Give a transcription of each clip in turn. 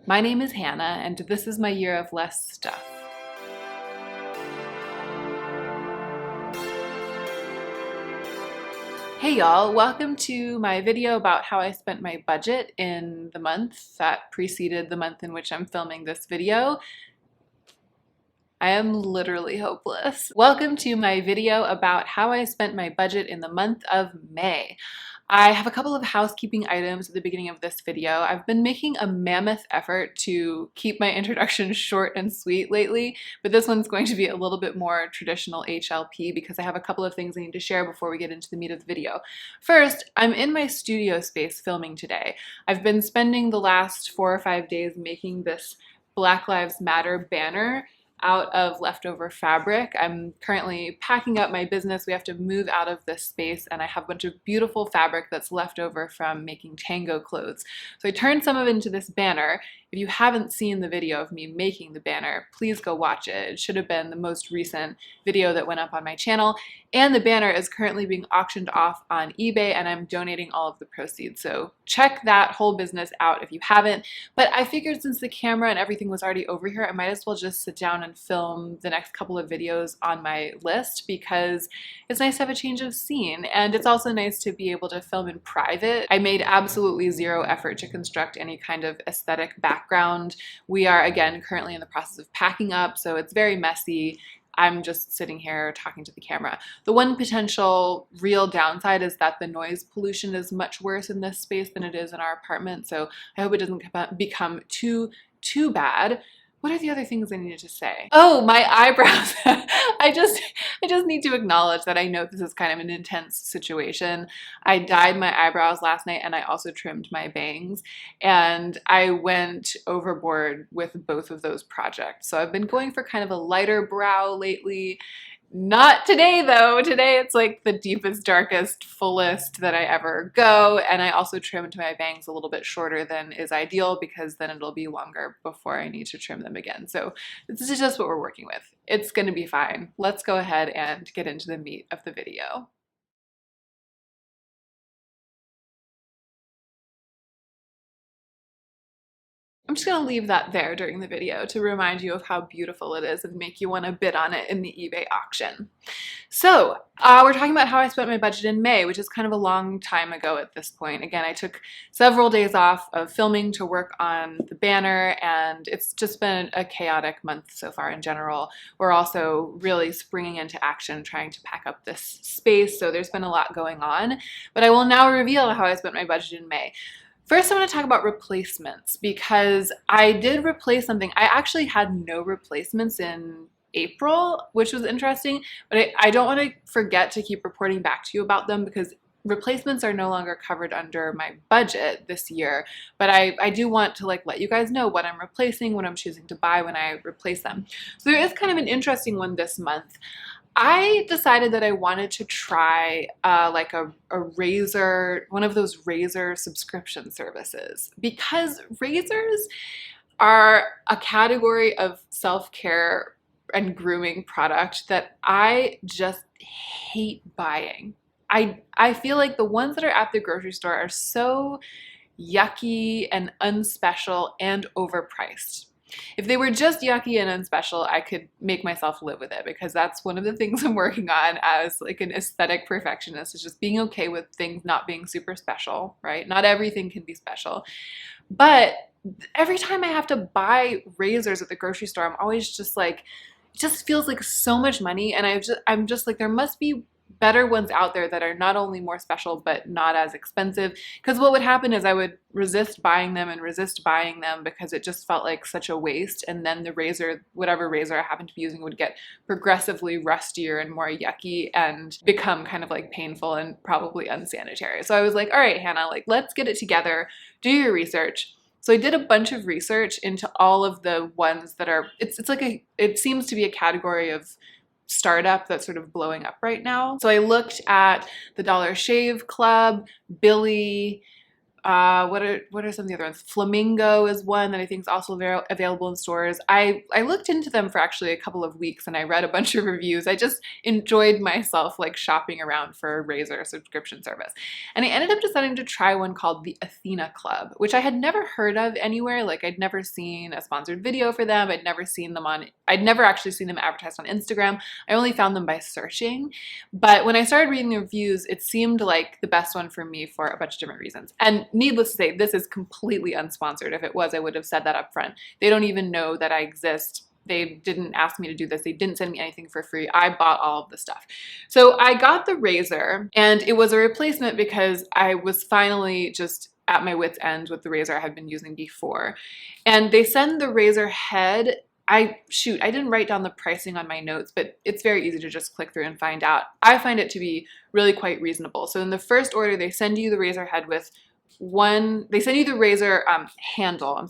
My name is Hannah, and this is my year of less stuff. Hey y'all, welcome to my video about how I spent my budget in the month that preceded the month in which I'm filming this video. I am literally hopeless. Welcome to my video about how I spent my budget in the month of May. I have a couple of housekeeping items at the beginning of this video. I've been making a mammoth effort to keep my introduction short and sweet lately, but this one's going to be a little bit more traditional HLP because I have a couple of things I need to share before we get into the meat of the video. First, I'm in my studio space filming today. I've been spending the last 4 or 5 days making this Black Lives Matter banner out of leftover fabric. I'm currently packing up my business. We have to move out of this space, and I have a bunch of beautiful fabric that's left over from making tango clothes. So I turned some of it into this banner. If you haven't seen the video of me making the banner, please go watch it. It should have been the most recent video that went up on my channel. And the banner is currently being auctioned off on eBay, and I'm donating all of the proceeds. So check that whole business out if you haven't. But I figured since the camera and everything was already over here, I might as well just sit down and film the next couple of videos on my list because it's nice to have a change of scene. And it's also nice to be able to film in private. I made absolutely zero effort to construct any kind of aesthetic background. We are, again, currently in the process of packing up, so it's very messy. I'm just sitting here talking to the camera. The one potential real downside is that the noise pollution is much worse in this space than it is in our apartment, so I hope it doesn't become too bad. What are the other things I needed to say? Oh, my eyebrows. I just need to acknowledge that I know this is kind of an intense situation. I dyed my eyebrows last night and I also trimmed my bangs, and I went overboard with both of those projects. So I've been going for kind of a lighter brow lately. Not today though. Today it's like the deepest, darkest, fullest that I ever go. And I also trimmed my bangs a little bit shorter than is ideal because then it'll be longer before I need to trim them again. So this is just what we're working with. It's gonna be fine. Let's go ahead and get into the meat of the video. I'm just gonna leave that there during the video to remind you of how beautiful it is and make you want to bid on it in the eBay auction. So we're talking about how I spent my budget in May, which is kind of a long time ago at this point. Again, I took several days off of filming to work on the banner, and it's just been a chaotic month so far in general. We're also really springing into action trying to pack up this space, so there's been a lot going on. But I will now reveal how I spent my budget in May. First, I want to talk about replacements because I did replace something. I actually had no replacements in April, which was interesting, but I don't want to forget to keep reporting back to you about them because replacements are no longer covered under my budget this year, but I do want to let you guys know what I'm replacing, what I'm choosing to buy when I replace them. So there is kind of an interesting one this month. I decided that I wanted to try like a razor, one of those razor subscription services, because razors are a category of self-care and grooming product that I just hate buying. I feel like the ones that are at the grocery store are so yucky and unspecial and overpriced. If they were just yucky and unspecial, I could make myself live with it because that's one of the things I'm working on as like an aesthetic perfectionist, is just being okay with things not being super special, right? Not everything can be special. But every time I have to buy razors at the grocery store, I'm always just like, it just feels like so much money, and I'm just like, there must be better ones out there that are not only more special but not as expensive, because what would happen is I would resist buying them because it just felt like such a waste, and then the razor, whatever razor I happened to be using, would get progressively rustier and more yucky and become kind of like painful and probably unsanitary. So I was like, all right, Hannah, like, let's get it together, do your research. So I did a bunch of research into all of the ones that are, it's like it seems to be a category of startup that's sort of blowing up right now. So I looked at the Dollar Shave Club, Billy, What are some of the other ones? Flamingo is one that I think is also available in stores. I looked into them for actually a couple of weeks and I read a bunch of reviews. I just enjoyed myself like shopping around for a razor subscription service. And I ended up deciding to try one called the Athena Club, which I had never heard of anywhere. Like I'd never seen a sponsored video for them. I'd never actually seen them advertised on Instagram. I only found them by searching. But when I started reading the reviews, it seemed like the best one for me for a bunch of different reasons. And needless to say, this is completely unsponsored. If it was, I would have said that up front. They don't even know that I exist. They didn't ask me to do this. They didn't send me anything for free. I bought all of the stuff. So I got the razor and it was a replacement because I was finally just at my wit's end with the razor I had been using before. And they send the razor head. I didn't write down the pricing on my notes, but it's very easy to just click through and find out. I find it to be really quite reasonable. So in the first order, they send you the razor head with they send you the razor handle,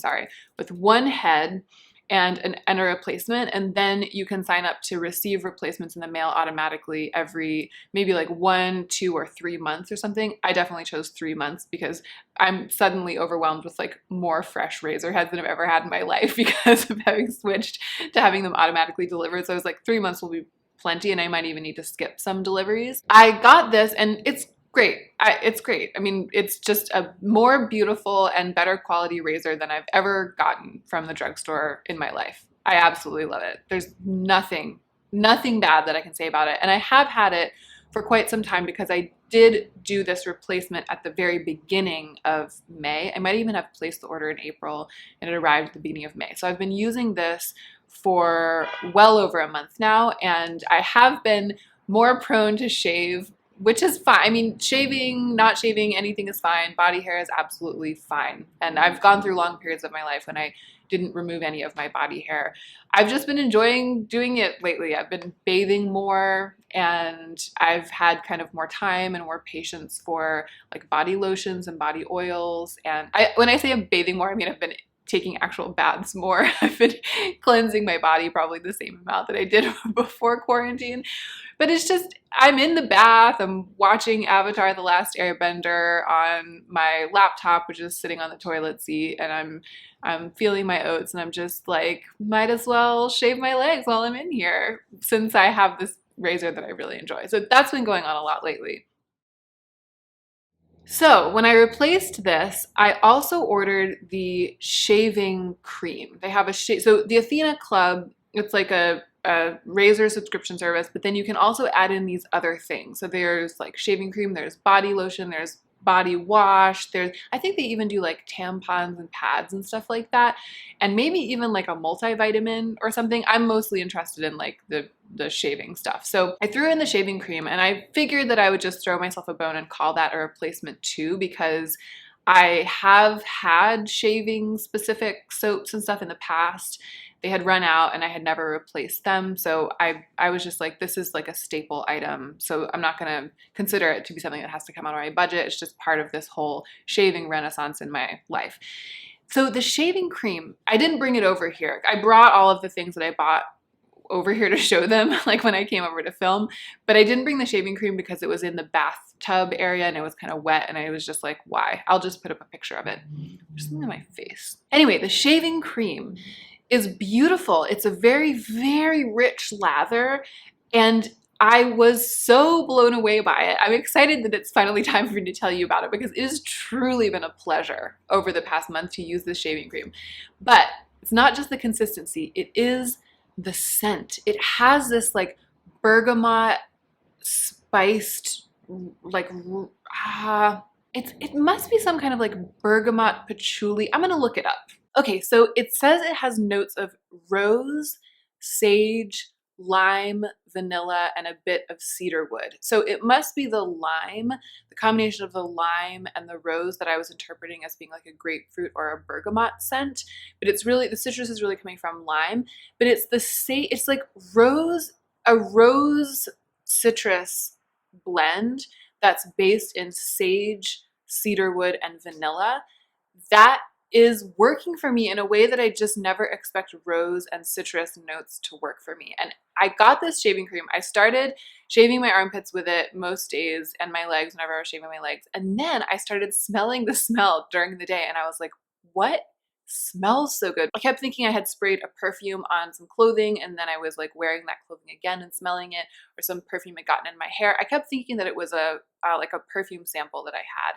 with one head and a replacement, and then you can sign up to receive replacements in the mail automatically every maybe like 1, 2, or 3 months or something. I definitely chose 3 months because I'm suddenly overwhelmed with like more fresh razor heads than I've ever had in my life because of having switched to having them automatically delivered. So I was like 3 months will be plenty and I might even need to skip some deliveries. I got this and it's great. It's great. I mean, it's just a more beautiful and better quality razor than I've ever gotten from the drugstore in my life. I absolutely love it. There's nothing bad that I can say about it. And I have had it for quite some time because I did do this replacement at the very beginning of May. I might even have placed the order in April and it arrived at the beginning of May. So I've been using this for well over a month now, and I have been more prone to shave, which is fine. I mean, shaving, not shaving, anything is fine. Body hair is absolutely fine. And I've gone through long periods of my life when I didn't remove any of my body hair. I've just been enjoying doing it lately. I've been bathing more and I've had kind of more time and more patience for like body lotions and body oils. And when I say I'm bathing more, I mean I've been taking actual baths more. I've been cleansing my body probably the same amount that I did before quarantine. But it's just, I'm in the bath, I'm watching Avatar: The Last Airbender on my laptop, which is sitting on the toilet seat, and I'm feeling my oats, and I'm just like, might as well shave my legs while I'm in here, since I have this razor that I really enjoy. So that's been going on a lot lately. So when I replaced this, I also ordered the shaving cream. They have so the Athena Club, it's like a razor subscription service, but then you can also add in these other things. So there's like shaving cream, there's body lotion, there's body wash, I think they even do like tampons and pads and stuff like that, and maybe even like a multivitamin or something. I'm mostly interested in like the shaving stuff. So I threw in the shaving cream and I figured that I would just throw myself a bone and call that a replacement too, because I have had shaving specific soaps and stuff in the past. They had run out and I had never replaced them. So I was just like, this is like a staple item. So I'm not gonna consider it to be something that has to come out of my budget. It's just part of this whole shaving renaissance in my life. So the shaving cream, I didn't bring it over here. I brought all of the things that I bought over here to show them, like when I came over to film, but I didn't bring the shaving cream because it was in the bathtub area and it was kind of wet, and I was just like, why? I'll just put up a picture of it. There's something on my face. Anyway, the shaving cream is beautiful. It's a very, very rich lather, and I was so blown away by it. I'm excited that it's finally time for me to tell you about it because it has truly been a pleasure over the past month to use this shaving cream. But it's not just the consistency, it is the scent. It has this like bergamot spiced, like, it must be some kind of like bergamot patchouli. I'm gonna look it up. Okay, so it says it has notes of rose, sage, lime, vanilla, and a bit of cedar wood. So it must be the lime, the combination of the lime and the rose that I was interpreting as being like a grapefruit or a bergamot scent. But it's really, the citrus is really coming from lime, but it's it's like a rose citrus blend that's based in sage, cedarwood, and vanilla. That is working for me in a way that I just never expect rose and citrus notes to work for me. And I got this shaving cream. I started shaving my armpits with it most days and my legs whenever I was shaving my legs. And then I started smelling the smell during the day and I was like, what smells so good? I kept thinking I had sprayed a perfume on some clothing and then I was like wearing that clothing again and smelling it, or some perfume had gotten in my hair. I kept thinking that it was like a perfume sample that I had.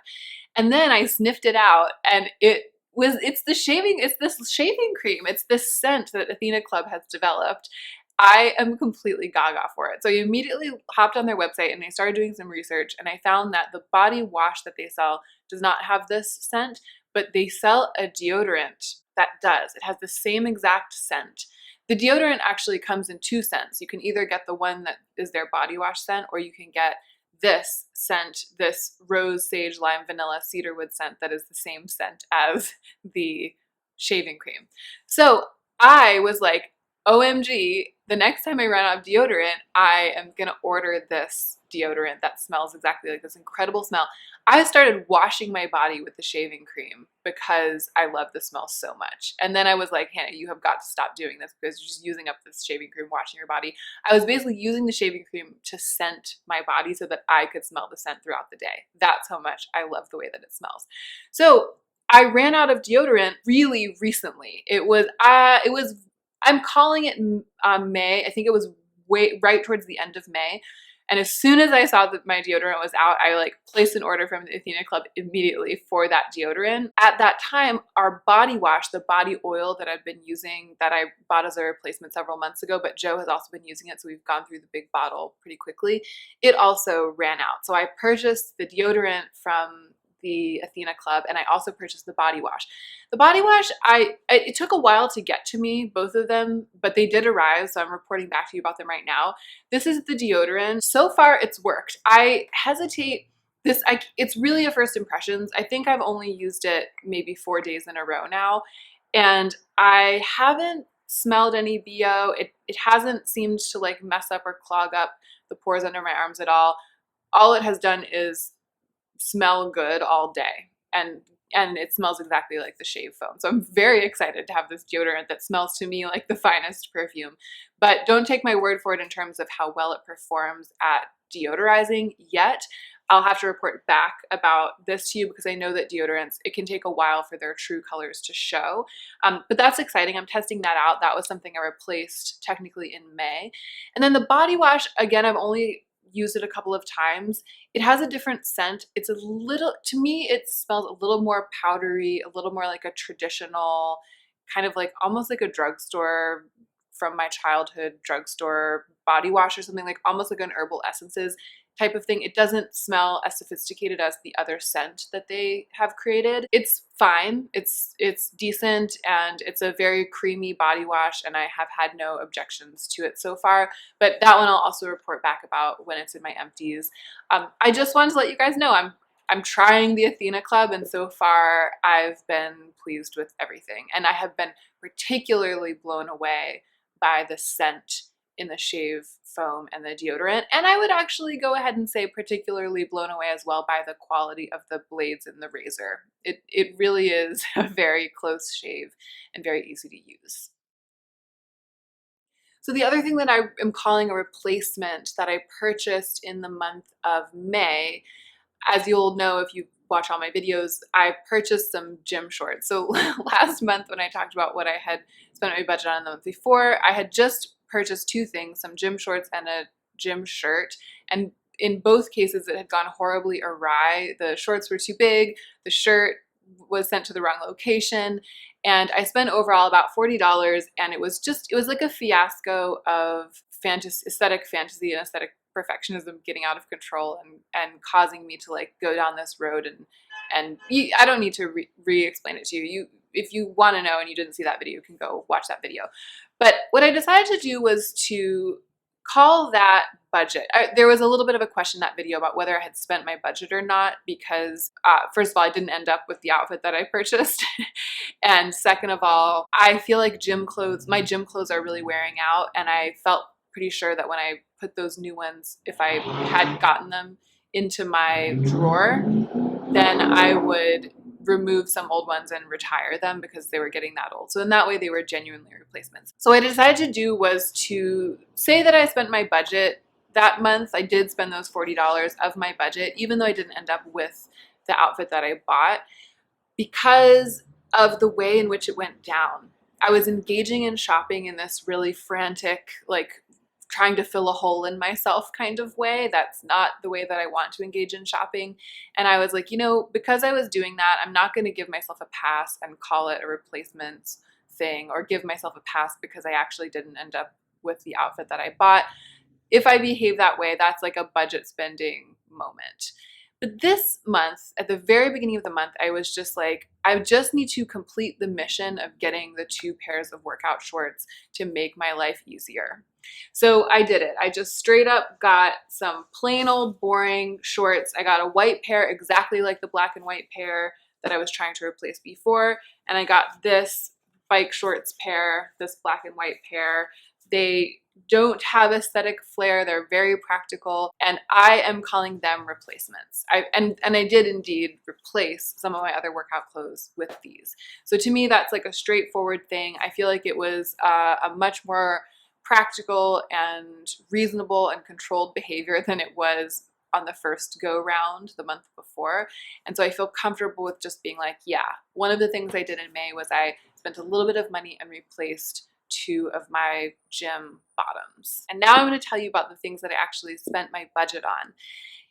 And then I sniffed it out and it's this shaving cream. It's this scent that Athena Club has developed. I am completely gaga for it. So I immediately hopped on their website and I started doing some research and I found that the body wash that they sell does not have this scent, but they sell a deodorant that does. It has the same exact scent. The deodorant actually comes in two scents. You can either get the one that is their body wash scent, or you can get this scent, this rose, sage, lime, vanilla, cedarwood scent that is the same scent as the shaving cream. So I was like, OMG, the next time I run out of deodorant, I am gonna order this deodorant that smells exactly like this incredible smell. I started washing my body with the shaving cream because I love the smell so much. And then I was like, Hannah, you have got to stop doing this because you're just using up this shaving cream, washing your body. I was basically using the shaving cream to scent my body so that I could smell the scent throughout the day. That's how much I love the way that it smells. So I ran out of deodorant really recently. I'm calling it May. I think it was right towards the end of May. And as soon as I saw that my deodorant was out, I like placed an order from the Athena Club immediately for that deodorant. At that time, our body wash, the body oil that I've been using, that I bought as a replacement several months ago, but Joe has also been using it, so we've gone through the big bottle pretty quickly. It also ran out. So I purchased the deodorant from the Athena Club, and I also purchased the body wash. The body wash, it took a while to get to me, both of them, but they did arrive, so I'm reporting back to you about them right now. This is the deodorant. So far, it's worked. I hesitate. It's really a first impressions. I think I've only used it maybe 4 days in a row now, and I haven't smelled any BO. It hasn't seemed to like mess up or clog up the pores under my arms at all. All it has done is smell good all day, and it smells exactly like the shave foam. So I'm very excited to have this deodorant that smells to me like the finest perfume. But don't take my word for it in terms of how well it performs at deodorizing yet. I'll have to report back about this to you because I know that deodorants, it can take a while for their true colors to show. But that's exciting. I'm testing that out. That was something I replaced technically in May. And then the body wash, again, I've only used it a couple of times. It has a different scent. It's a little, to me, it smells a little more powdery, a little more like a traditional, kind of like almost like a drugstore from my childhood drugstore body wash or something, like almost like an herbal essences type of thing. It doesn't smell as sophisticated as the other scent that they have created. It's fine. It's decent, and it's a very creamy body wash, and I have had no objections to it so far. But that one I'll also report back about when it's in my empties. I just wanted to let you guys know I'm trying the Athena Club, and so far I've been pleased with everything. And I have been particularly blown away by the scent in the shave foam and the deodorant. And I would actually go ahead and say particularly blown away as well by the quality of the blades in the razor. It really is a very close shave and very easy to use. So the other thing that I am calling a replacement that I purchased in the month of May, as you'll know if you watch all my videos, I purchased some gym shorts. So last month when I talked about what I had spent my budget on the month before, I had just purchased two things, some gym shorts and a gym shirt. And in both cases, it had gone horribly awry. The shorts were too big, the shirt was sent to the wrong location, and I spent overall about $40, and it was like a fiasco of aesthetic fantasy and aesthetic perfectionism getting out of control and causing me to like go down this road, and I don't need to re-explain it to you. If you want to know and you didn't see that video, you can go watch that video. But what I decided to do was to call that budget. There was a little bit of a question in that video about whether I had spent my budget or not, because first of all, I didn't end up with the outfit that I purchased. And second of all, I feel like my gym clothes are really wearing out, and I felt pretty sure that when I put those new ones, if I had gotten them into my drawer, then I would remove some old ones and retire them because they were getting that old. So in that way, they were genuinely replacements. So what I decided to do was to say that I spent my budget that month. I did spend those $40 of my budget, even though I didn't end up with the outfit that I bought, because of the way in which it went down. I was engaging in shopping in this really frantic, like trying to fill a hole in myself kind of way. That's not the way that I want to engage in shopping. And I was like, you know, because I was doing that, I'm not going to give myself a pass and call it a replacement thing, or give myself a pass because I actually didn't end up with the outfit that I bought. If I behave that way, that's like a budget spending moment. But this month, at the very beginning of the month, I was just like, I just need to complete the mission of getting the 2 pairs of workout shorts to make my life easier. So I did it. I just straight up got some plain old boring shorts. I got a white pair exactly like the black and white pair that I was trying to replace before. And I got this bike shorts pair, this black and white pair. They don't have aesthetic flair. They're very practical, and I am calling them replacements. And I did indeed replace some of my other workout clothes with these. So to me, that's like a straightforward thing. I feel like it was a much more practical and reasonable and controlled behavior than it was on the first go round the month before. And so I feel comfortable with just being like, yeah, one of the things I did in May was I spent a little bit of money and replaced 2 of my gym bottoms. And now I'm going to tell you about the things that I actually spent my budget on.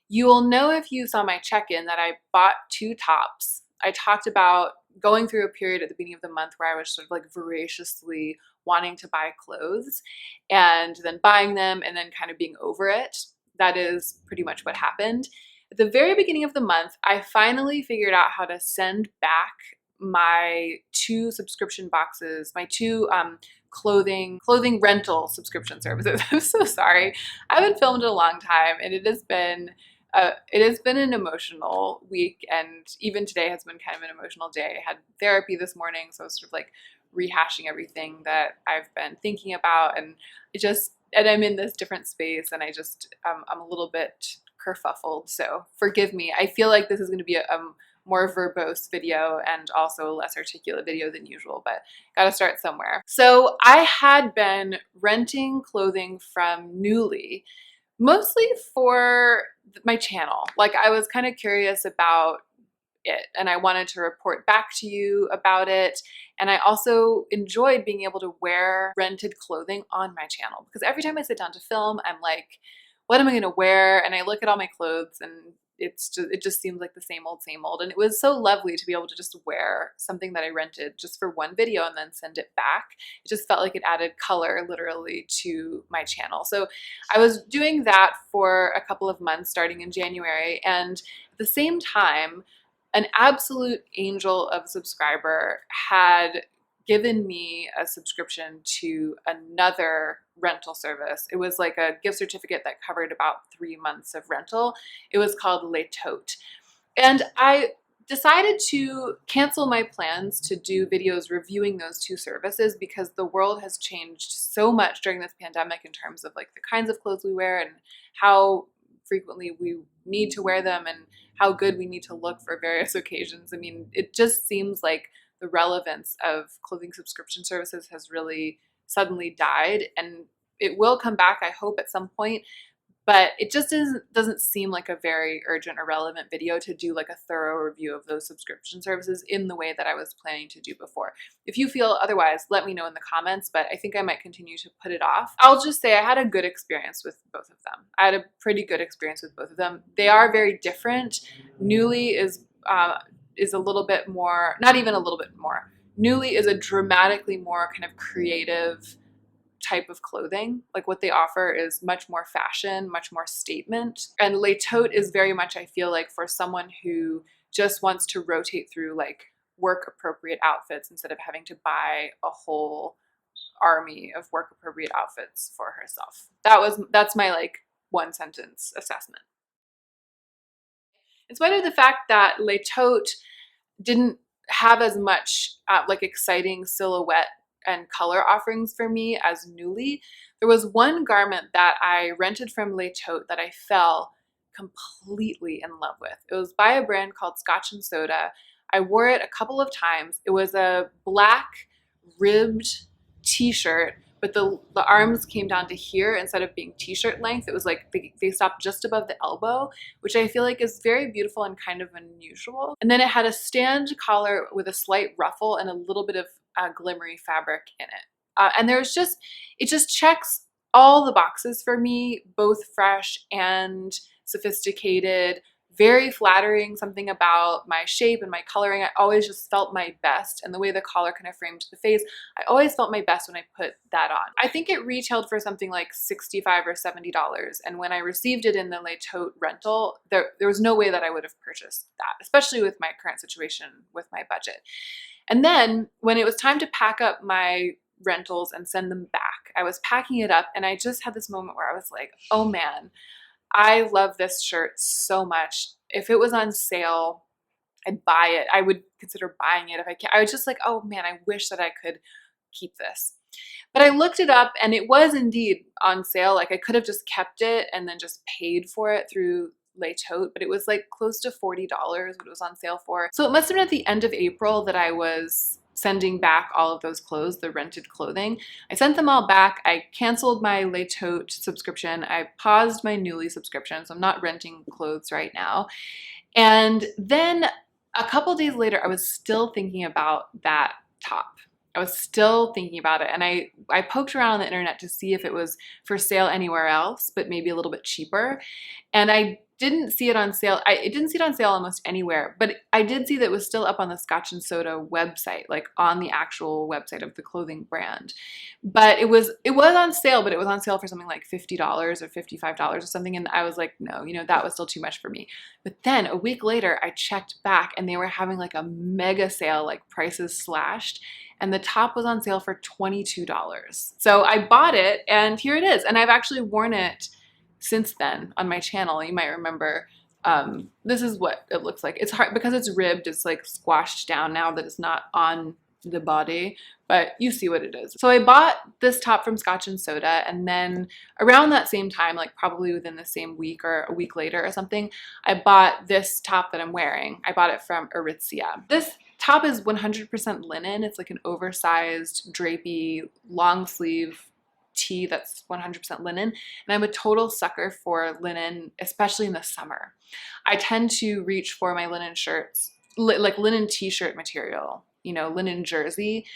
You will know if you saw my check-in that I bought 2 tops. I talked about going through a period at the beginning of the month where I was sort of like voraciously wanting to buy clothes and then buying them and then kind of being over it. That is pretty much what happened. At the very beginning of the month, I finally figured out how to send back my 2 subscription boxes, my 2 clothing rental subscription services. I'm so sorry. I haven't filmed in a long time, and it has been an emotional week, and even today has been kind of an emotional day. I had therapy this morning, so I was sort of like rehashing everything that I've been thinking about, and I'm in this different space, and I'm a little bit kerfuffled, so forgive me. I feel like this is going to be a more verbose video and also a less articulate video than usual, but gotta start somewhere. So I had been renting clothing from Nuuly, mostly for my channel. Like, I was kind of curious about it and I wanted to report back to you about it. And I also enjoyed being able to wear rented clothing on my channel, because every time I sit down to film, I'm like, what am I gonna wear? And I look at all my clothes and it just seems like the same old, same old. And it was so lovely to be able to just wear something that I rented just for one video and then send it back. It just felt like it added color literally to my channel. So I was doing that for a couple of months starting in January. And at the same time, an absolute angel of a subscriber had given me a subscription to another rental service. It was like a gift certificate that covered about 3 months of rental. It was called Les Totes. And I decided to cancel my plans to do videos reviewing those 2 services, because the world has changed so much during this pandemic in terms of like the kinds of clothes we wear and how frequently we need to wear them and how good we need to look for various occasions. I mean, it just seems like the relevance of clothing subscription services has really suddenly died, and it will come back, I hope, at some point, but it just doesn't seem like a very urgent or relevant video to do like a thorough review of those subscription services in the way that I was planning to do before. If you feel otherwise, let me know in the comments, but I think I might continue to put it off. I'll just say I had a good experience with both of them. I had a pretty good experience with both of them. They are very different. Nuuly is a little bit more, not even a little bit more. Nuuly is a dramatically more kind of creative type of clothing. Like, what they offer is much more fashion, much more statement. And Les Totes is very much, I feel like, for someone who just wants to rotate through like work appropriate outfits instead of having to buy a whole army of work appropriate outfits for herself. That's my like 1 sentence assessment. In spite of the fact that Les Totes didn't have as much like exciting silhouette and color offerings for me as Nuuly, there was one garment that I rented from Les Totes that I fell completely in love with. It was by a brand called Scotch and Soda. I wore it a couple of times. It was a black ribbed t-shirt, but the arms came down to here instead of being t-shirt length. It was like they stopped just above the elbow, which I feel like is very beautiful and kind of unusual. And then it had a stand collar with a slight ruffle and a little bit of glimmery fabric in it. And it just checks all the boxes for me, both fresh and sophisticated, very flattering, something about my shape and my coloring. I always just felt my best, and the way the collar kind of framed the face, I always felt my best when I put that on. I think it retailed for something like $65 or $70, and when I received it in the Les Tote rental, there was no way that I would have purchased that, especially with my current situation with my budget. And then when it was time to pack up my rentals and send them back, I was packing it up and I just had this moment where I was like, oh man, I love this shirt so much. If it was on sale, I'd buy it. I would consider buying it if I can. I was just like, oh man, I wish that I could keep this. But I looked it up and it was indeed on sale. Like I could have just kept it and then just paid for it through Les Tote, but it was like close to $40 what it was on sale for. So it must have been at the end of April that I was sending back all of those clothes, the rented clothing. I sent them all back. I canceled my Les Tote subscription. I paused my Nuuly subscription, so I'm not renting clothes right now. And then a couple days later, I was still thinking about that top. I was still thinking about it, and I poked around on the internet to see if it was for sale anywhere else, but maybe a little bit cheaper. And I didn't see it on sale. It didn't see it on sale almost anywhere, but I did see that it was still up on the Scotch and Soda website, like on the actual website of the clothing brand. But it was on sale, but it was on sale for something like $50 or $55 or something. And I was like, no, that was still too much for me. But then a week later, I checked back and they were having like a mega sale, like prices slashed. And the top was on sale for $22. So I bought it and here it is. And I've actually worn it since then on my channel. You might remember, this is what it looks like. It's hard because it's ribbed, it's like squashed down now that it's not on the body, but you see what it is. So I bought this top from Scotch and Soda, and then around that same time, like probably within the same week or a week later or something, I bought this top that I'm wearing. I bought it from Aritzia. This top is 100% linen. It's like an oversized, drapey, long sleeve tee that's 100% linen. And I'm a total sucker for linen, especially in the summer. I tend to reach for my linen shirts, like linen t-shirt material, linen jersey,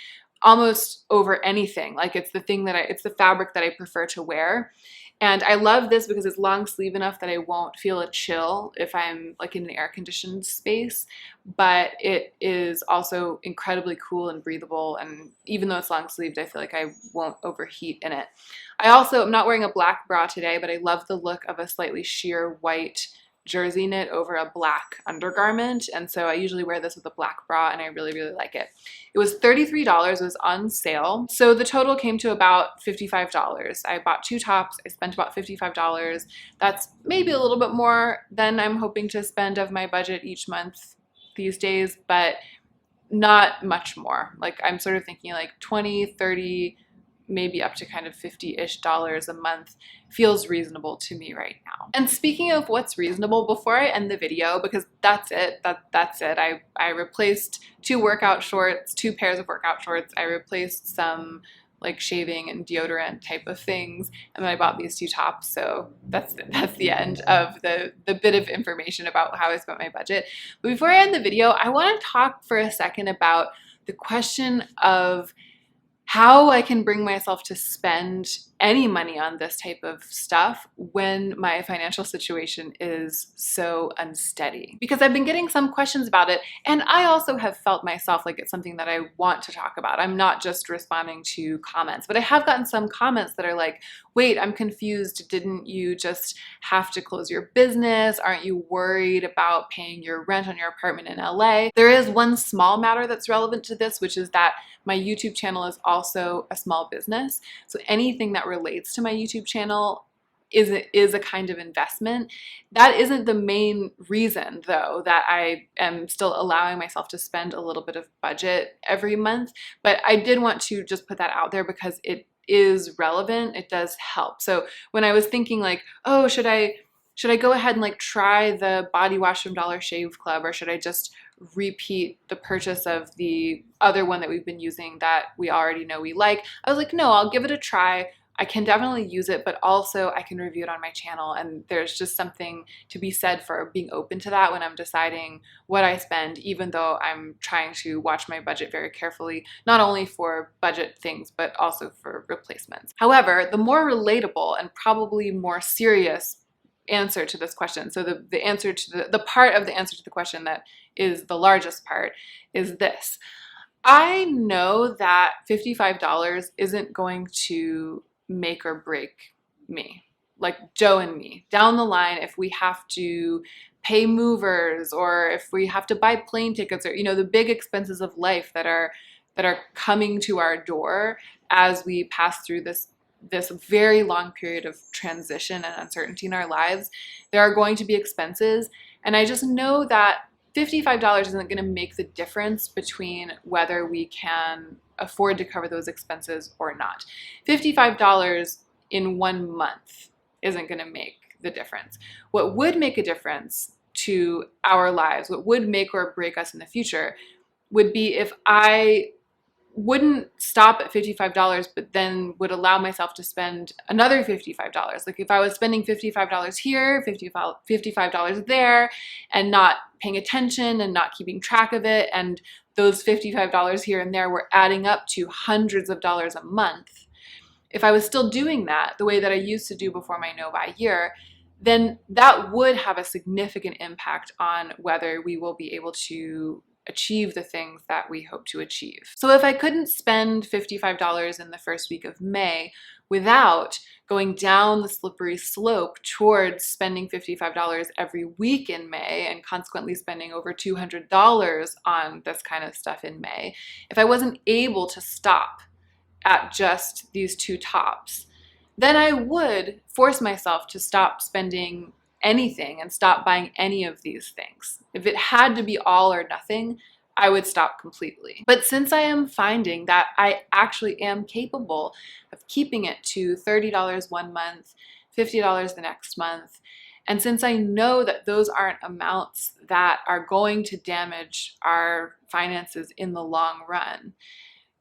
almost over anything. Like it's the fabric that I prefer to wear. And I love this because it's long sleeve enough that I won't feel a chill if I'm like in an air conditioned space, but it is also incredibly cool and breathable. And even though it's long sleeved, I feel like I won't overheat in it. I also am not wearing a black bra today, but I love the look of a slightly sheer white jersey knit over a black undergarment, and so I usually wear this with a black bra and I really, really like it. It was $33, it was on sale, so the total came to about $55. I bought two tops, I spent about $55. That's maybe a little bit more than I'm hoping to spend of my budget each month these days, but not much more. Like I'm sort of thinking like 20, 30, maybe up to kind of $50-ish a month feels reasonable to me right now. And speaking of what's reasonable, before I end the video, because that's it, I replaced two pairs of workout shorts. I replaced some like shaving and deodorant type of things, and then I bought these two tops. So that's the end of the bit of information about how I spent my budget. But before I end the video, I want to talk for a second about the question of how I can bring myself to spend any money on this type of stuff when my financial situation is so unsteady. Because I've been getting some questions about it, and I also have felt myself like it's something that I want to talk about. I'm not just responding to comments, but I have gotten some comments that are like, wait, I'm confused. Didn't you just have to close your business? Aren't you worried about paying your rent on your apartment in LA? There is one small matter that's relevant to this, which is that my YouTube channel is also a small business. So anything that relates to my YouTube channel is a kind of investment. That isn't the main reason, though, that I am still allowing myself to spend a little bit of budget every month. But I did want to just put that out there because it is relevant. It does help. So when I was thinking like, oh, should I go ahead and like try the body wash from Dollar Shave Club, or should I just repeat the purchase of the other one that we've been using that we already know we like. I was like, no, I'll give it a try. I can definitely use it, but also I can review it on my channel. And there's just something to be said for being open to that when I'm deciding what I spend, even though I'm trying to watch my budget very carefully, not only for budget things, but also for replacements. However, the more relatable and probably more serious answer to this question, so the answer to the part of the answer to the question that is the largest part, is this. I know that $55 isn't going to make or break me, like Joe and me. Down the line, if we have to pay movers or if we have to buy plane tickets or, the big expenses of life that are coming to our door as we pass through this very long period of transition and uncertainty in our lives, there are going to be expenses. And I just know that $55 isn't going to make the difference between whether we can afford to cover those expenses or not. $55 in 1 month isn't going to make the difference. What would make a difference to our lives, what would make or break us in the future, would be if I wouldn't stop at $55, but then would allow myself to spend another $55. Like if I was spending $55 here, $55 there, and not paying attention and not keeping track of it, and those $55 here and there were adding up to hundreds of dollars a month. If I was still doing that the way that I used to do before my no-buy year, then that would have a significant impact on whether we will be able to achieve the things that we hope to achieve. So if I couldn't spend $55 in the first week of May without going down the slippery slope towards spending $55 every week in May and consequently spending over $200 on this kind of stuff in May, if I wasn't able to stop at just these two tops, then I would force myself to stop spending anything and stop buying any of these things. If it had to be all or nothing, I would stop completely. But since I am finding that I actually am capable of keeping it to $30 1 month, $50 the next month, and since I know that those aren't amounts that are going to damage our finances in the long run,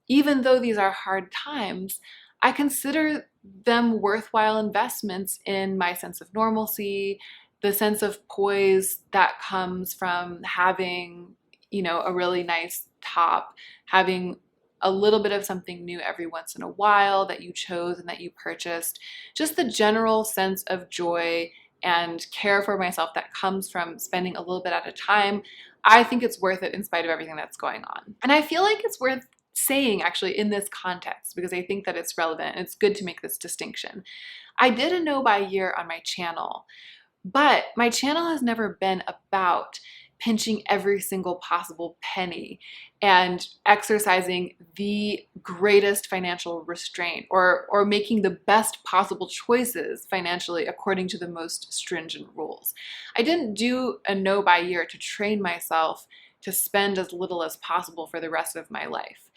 even though these are hard times, I consider them worthwhile investments in my sense of normalcy, the sense of poise that comes from having, a really nice top, having a little bit of something new every once in a while that you chose and that you purchased, just the general sense of joy and care for myself that comes from spending a little bit at a time. I think it's worth it in spite of everything that's going on. And I feel like it's worth saying actually in this context because I think that it's relevant and it's good to make this distinction. I did a no-buy year on my channel, but my channel has never been about pinching every single possible penny and exercising the greatest financial restraint or making the best possible choices financially according to the most stringent rules. I didn't do a no-buy year to train myself to spend as little as possible for the rest of my life.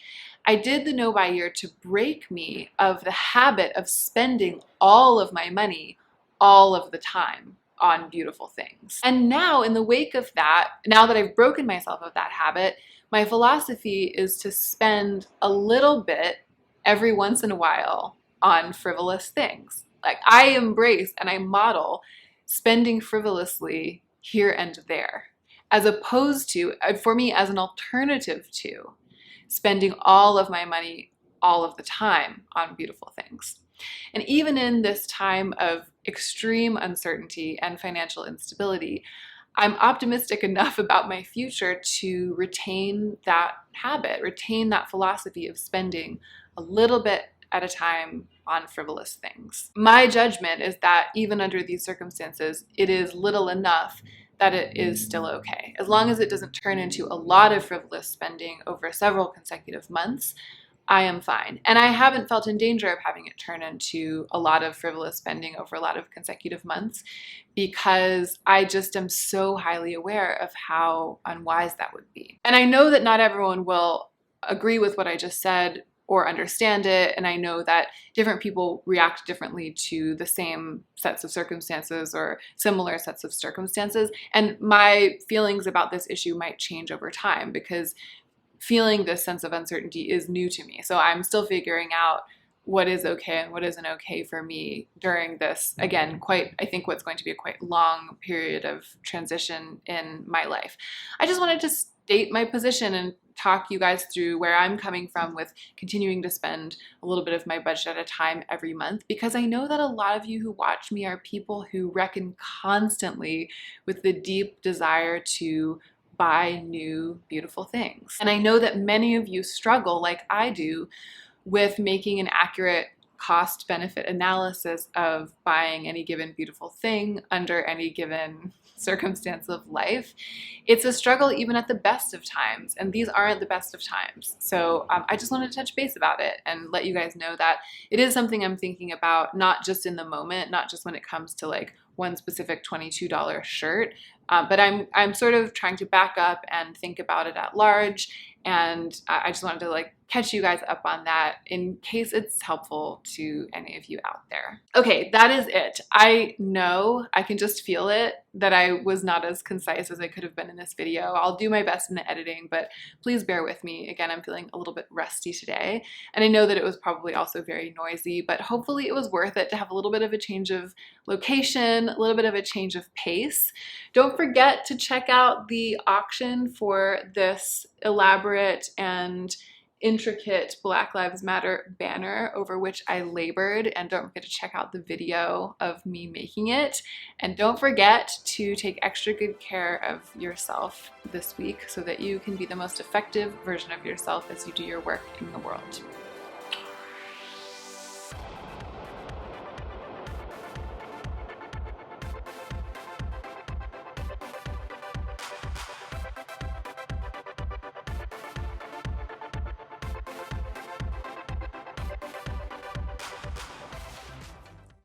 I did the no-buy year to break me of the habit of spending all of my money all of the time on beautiful things. And now in the wake of that, now that I've broken myself of that habit, my philosophy is to spend a little bit every once in a while on frivolous things. Like I embrace and I model spending frivolously here and there, as opposed to, for me, as an alternative to spending all of my money all of the time on beautiful things. And even in this time of extreme uncertainty and financial instability, I'm optimistic enough about my future to retain that habit, retain that philosophy of spending a little bit at a time on frivolous things. My judgment is that even under these circumstances, it is little enough that it is still okay. As long as it doesn't turn into a lot of frivolous spending over several consecutive months, I am fine. And I haven't felt in danger of having it turn into a lot of frivolous spending over a lot of consecutive months because I just am so highly aware of how unwise that would be. And I know that not everyone will agree with what I just said or understand it. And I know that different people react differently to the same sets of circumstances or similar sets of circumstances. And my feelings about this issue might change over time because feeling this sense of uncertainty is new to me. So I'm still figuring out what is okay and what isn't okay for me during this, again, I think what's going to be a quite long period of transition in my life. I just wanted to state my position and talk you guys through where I'm coming from with continuing to spend a little bit of my budget at a time every month, because I know that a lot of you who watch me are people who reckon constantly with the deep desire to buy new, beautiful things. And I know that many of you struggle, like I do, with making an accurate cost-benefit analysis of buying any given beautiful thing under any given circumstance of life. It's a struggle even at the best of times, and these aren't the best of times. So I just wanted to touch base about it and let you guys know that it is something I'm thinking about, not just in the moment, not just when it comes to like one specific $22 shirt, but I'm sort of trying to back up and think about it at large. And I just wanted to like catch you guys up on that in case it's helpful to any of you out there. Okay, that is it. I know, I can just feel it, that I was not as concise as I could have been in this video. I'll do my best in the editing, but please bear with me. Again, I'm feeling a little bit rusty today. And I know that it was probably also very noisy, but hopefully it was worth it to have a little bit of a change of location, a little bit of a change of pace. Don't forget to check out the auction for this elaborate and intricate Black Lives Matter banner over which I labored, and don't forget to check out the video of me making it. And don't forget to take extra good care of yourself this week so that you can be the most effective version of yourself as you do your work in the world.